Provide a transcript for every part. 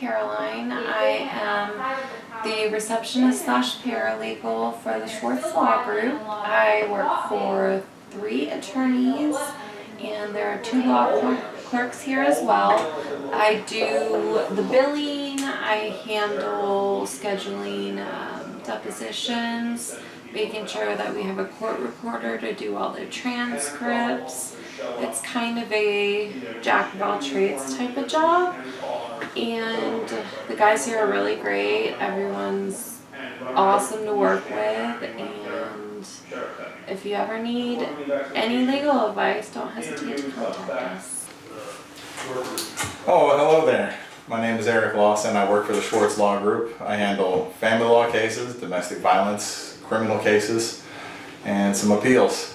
Caroline. I am the receptionist slash paralegal for the Schwartz Law Group. I work for 3 attorneys and there are 2 law clerks here as well. I do the billing, I handle scheduling depositions, making sure that we have a court reporter to do all the transcripts. It's kind of a jack of all trades type of job, and the guys here are really great. Everyone's awesome to work with, and if you ever need any legal advice, don't hesitate to contact us. Oh, hello there. My name is Eric Lawson. I work for the Schwartz Law Group. I handle family law cases, domestic violence, criminal cases, and some appeals.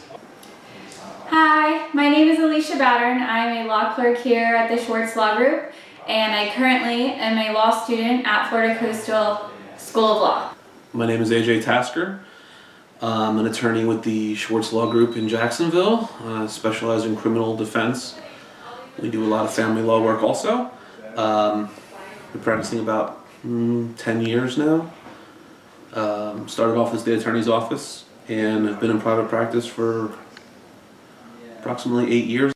Hi, my name is Alicia Battern. I'm a law clerk here at the Schwartz Law Group, and I currently am a law student at Florida Coastal School of Law. My name is AJ Tasker. I'm an attorney with the Schwartz Law Group in Jacksonville. I specialize in criminal defense. We do a lot of family law work also. Been practicing about 10 years now. Started off as the attorney's office and have been in private practice for approximately 8 years.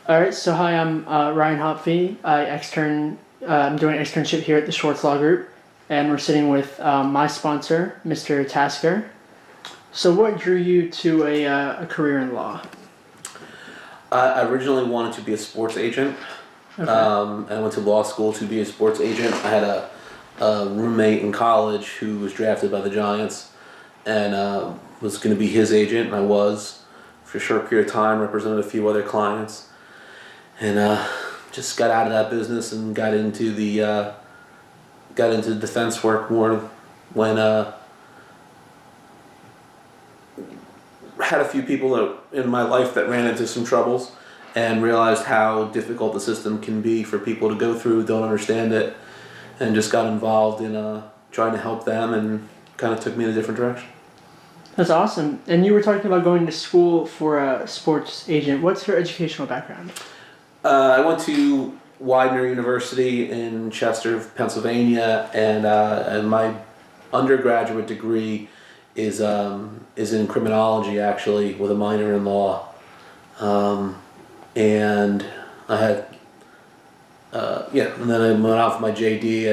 All right, so hi, I'm Ryan Hopfe. I'm doing an externship here at the Schwartz Law Group, and we're sitting with my sponsor, Mr. Tasker. So what drew you to a career in law? I originally wanted to be a sports agent. Okay. I went to law school to be a sports agent. I had a roommate in college who was drafted by the Giants and was going to be his agent, and I was for a short period of time, represented a few other clients. And just got out of that business and got into defense work more when had a few people in my life that ran into some troubles and realized how difficult the system can be for people to go through, don't understand it, and just got involved in trying to help them, and kind of took me in a different direction. That's awesome. And you were talking about going to school for a sports agent. What's your educational background? I went to Widener University in Chester, Pennsylvania, and my undergraduate degree is in criminology, actually, with a minor in law. And I had and then I went out for my JD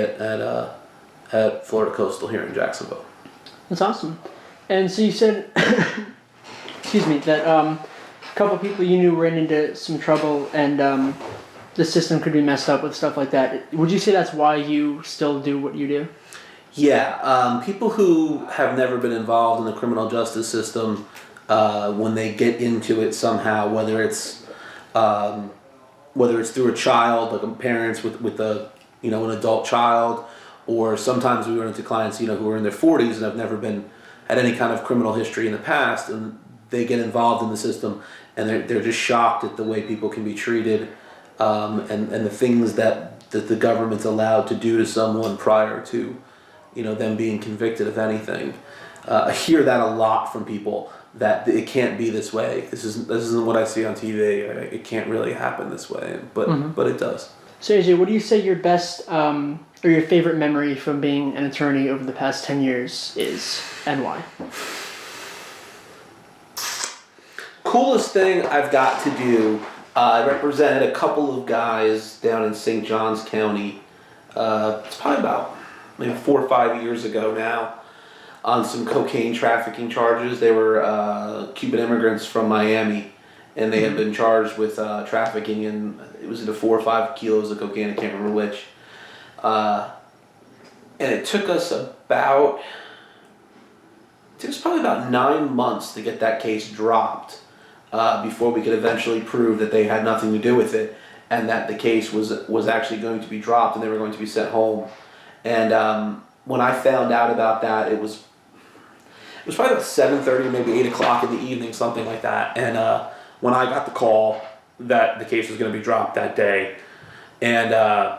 at Florida Coastal here in Jacksonville. That's awesome. And so you said, excuse me, that a couple of people you knew ran into some trouble, and the system could be messed up with stuff like that. Would you say that's why you still do what you do? Yeah, people who have never been involved in the criminal justice system, when they get into it somehow, whether it's through a child, like parents with an adult child, or sometimes we run into clients who are in their 40s and have never had any kind of criminal history in the past, and they get involved in the system, and they're just shocked at the way people can be treated, and the things that the government's allowed to do to someone prior to them being convicted of anything. I hear that a lot from people, that it can't be this way. This isn't what I see on TV. It can't really happen this way, but it does. So AJ, what do you say your best or your favorite memory from being an attorney over the past 10 years is, and why? Coolest thing I've got to do, I represented a couple of guys down in St. Johns County. It's probably about maybe 4 or 5 years ago now, on some cocaine trafficking charges. They were Cuban immigrants from Miami, and they had been charged with trafficking, and it was into 4 or 5 kilos of cocaine, I can't remember which. And it took us about took us probably about 9 months to get that case dropped before we could eventually prove that they had nothing to do with it and that the case was actually going to be dropped and they were going to be sent home. And when I found out about that, it was probably about 7:30, maybe 8 o'clock in the evening, something like that. And when I got the call that the case was going to be dropped that day, and I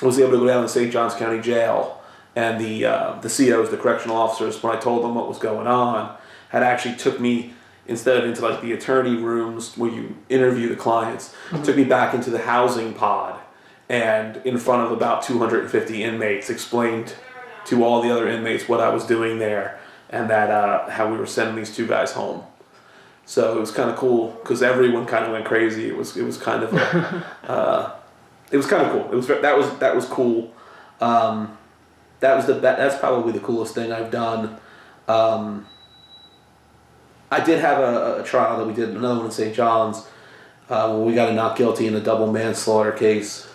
was able to go down to St. Johns County Jail, and the COs, the correctional officers, when I told them what was going on, had actually took me, instead of into like the attorney rooms where you interview the clients, took me back into the housing pod, and in front of about 250 inmates explained to all the other inmates what I was doing there, and that how we were sending these two guys home. So it was kind of cool because everyone kind of went crazy. It was kind of it was kind of cool. That was cool. That's probably the coolest thing I've done. I did have a trial that we did, another one in St. John's, where we got a not guilty in a double manslaughter case,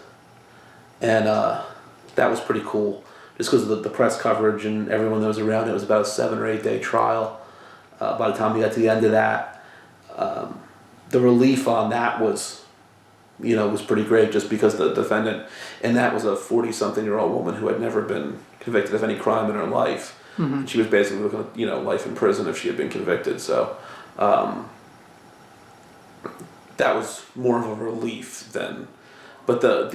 and that was pretty cool. Just because of the press coverage and everyone that was around, it was about a 7 or 8 day trial. By the time we got to the end of that, the relief on that was pretty great, just because the defendant, and that was a 40-something-year-old woman who had never been convicted of any crime in her life. Mm-hmm. She was basically looking at life in prison if she had been convicted. So that was more of a relief than. But the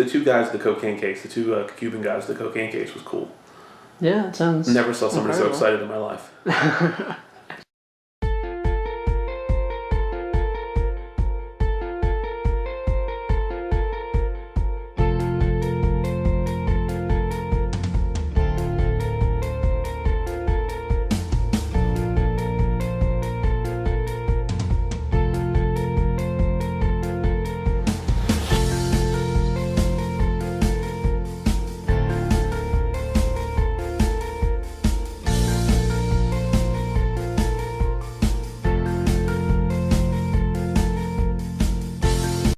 two guys with the cocaine case, the two Cuban guys with the cocaine case was cool. Yeah, it sounds. Never saw somebody incredible. so excited in my life.